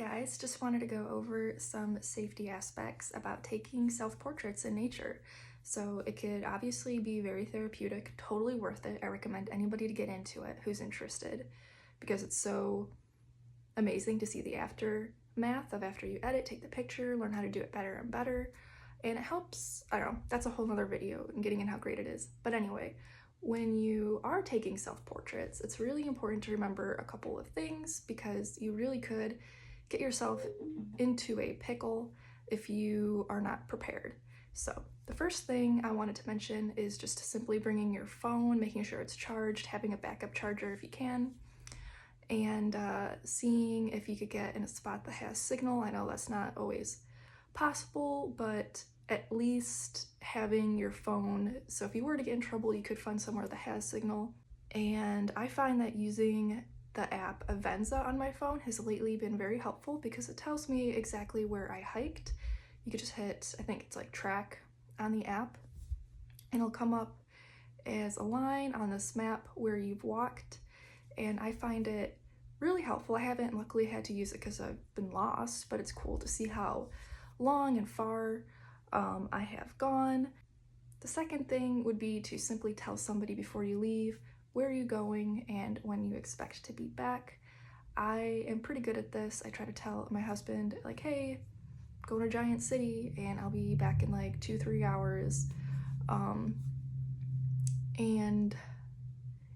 guys, just wanted to go over some safety aspects about taking self-portraits in nature. So it could obviously be very therapeutic, totally worth it. I recommend anybody to get into it who's interested because it's so amazing to see the aftermath of after you edit, take the picture, learn how to do it better and better. And it helps, I don't know, that's a whole nother video and getting in how great it is. But anyway, when you are taking self-portraits, it's really important to remember a couple of things because you really could get yourself into a pickle if you are not prepared. So the first thing I wanted to mention is just simply bringing your phone, making sure it's charged, having a backup charger if you can, and seeing if you could get in a spot that has signal. I know that's not always possible, but at least having your phone, so if you were to get in trouble, you could find somewhere that has signal. And I find that using the app Avenza on my phone has lately been very helpful because it tells me exactly where I hiked. You could just hit, I think it's like track on the app, and it'll come up as a line on this map where you've walked, and I find it really helpful. I haven't luckily had to use it because I've been lost, but it's cool to see how long and far I have gone. The second thing would be to simply tell somebody before you leave where are you going and when you expect to be back. I am pretty good at this. I try to tell my husband, like, hey, going to Giant City and I'll be back in like 2-3 hours. And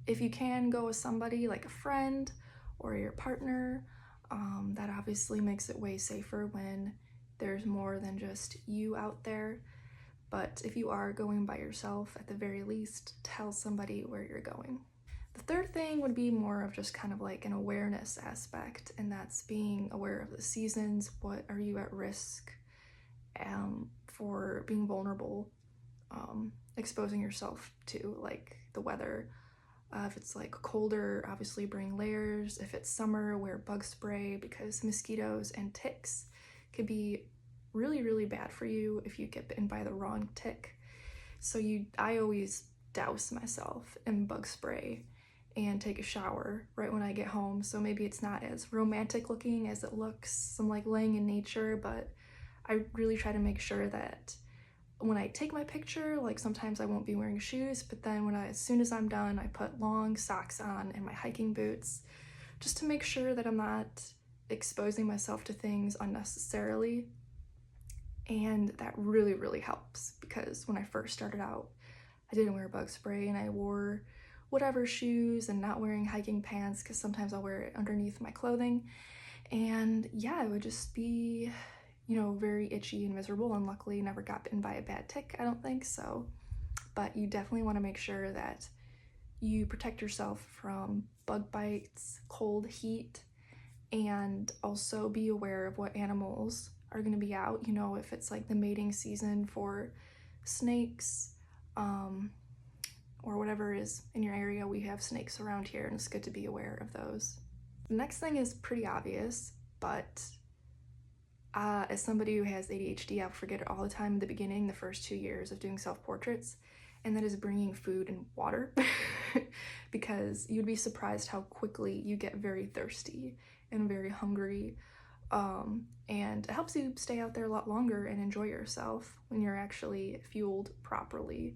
if you can go with somebody like a friend or your partner, that obviously makes it way safer when there's more than just you out there. But if you are going by yourself, at the very least, tell somebody where you're going. The third thing would be more of just kind of like an awareness aspect, and that's being aware of the seasons. What are you at risk for being vulnerable, exposing yourself to, like the weather. If it's like colder, obviously bring layers. If it's summer, wear bug spray because mosquitoes and ticks could be really, really bad for you if you get bitten by the wrong tick. So I always douse myself in bug spray and take a shower right when I get home. So maybe it's not as romantic looking as it looks. I'm like laying in nature, but I really try to make sure that when I take my picture, like sometimes I won't be wearing shoes, but then as soon as I'm done, I put long socks on and my hiking boots just to make sure that I'm not exposing myself to things unnecessarily. And that really, really helps because when I first started out, I didn't wear bug spray and I wore whatever shoes and not wearing hiking pants because sometimes I'll wear it underneath my clothing. And yeah, it would just be, very itchy and miserable, and luckily never got bitten by a bad tick, I don't think so. But you definitely want to make sure that you protect yourself from bug bites, cold, heat, and also be aware of what animals are going to be out. If it's like the mating season for snakes, or whatever is in your area. We have snakes around here and it's good to be aware of those. The next thing is pretty obvious, but as somebody who has ADHD, I'll forget it all the time in the beginning, the first 2 years of doing self-portraits, and that is bringing food and water because you'd be surprised how quickly you get very thirsty and very hungry. And it helps you stay out there a lot longer and enjoy yourself when you're actually fueled properly.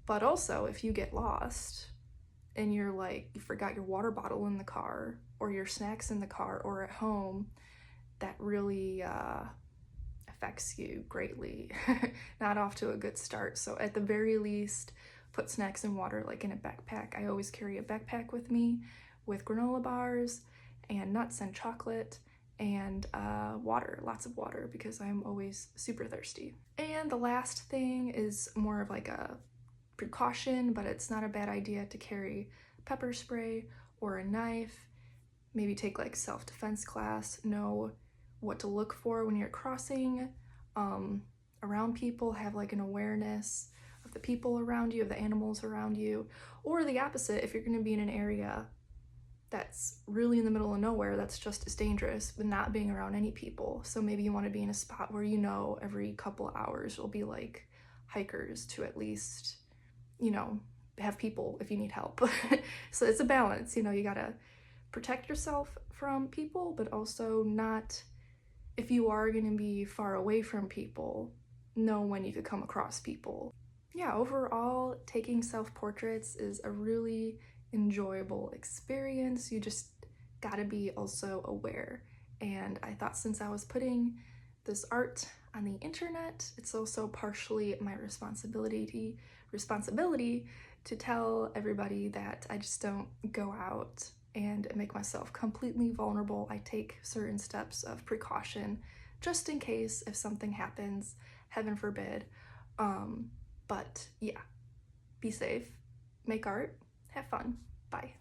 But also, if you get lost and you're like, you forgot your water bottle in the car or your snacks in the car or at home, that really affects you greatly. Not off to a good start. So at the very least, put snacks and water like in a backpack. I always carry a backpack with me with granola bars and nuts and chocolate and water, lots of water, because I'm always super thirsty. And the last thing is more of like a precaution, but it's not a bad idea to carry pepper spray or a knife. Maybe take like self-defense class, know what to look for when you're crossing around people, have like an awareness of the people around you, of the animals around you, or the opposite, if you're going to be in an area that's really in the middle of nowhere, that's just as dangerous, but not being around any people. So maybe you want to be in a spot where every couple of hours will be like hikers to at least, have people if you need help. So it's a balance, you gotta protect yourself from people, but also not, if you are going to be far away from people, know when you could come across people. Yeah, overall, taking self-portraits is a really enjoyable experience. You just gotta be also aware. And I thought since I was putting this art on the internet, it's also partially my responsibility to tell everybody that I just don't go out and make myself completely vulnerable. I take certain steps of precaution just in case if something happens, heaven forbid. But yeah, be safe, make art, have fun. Bye.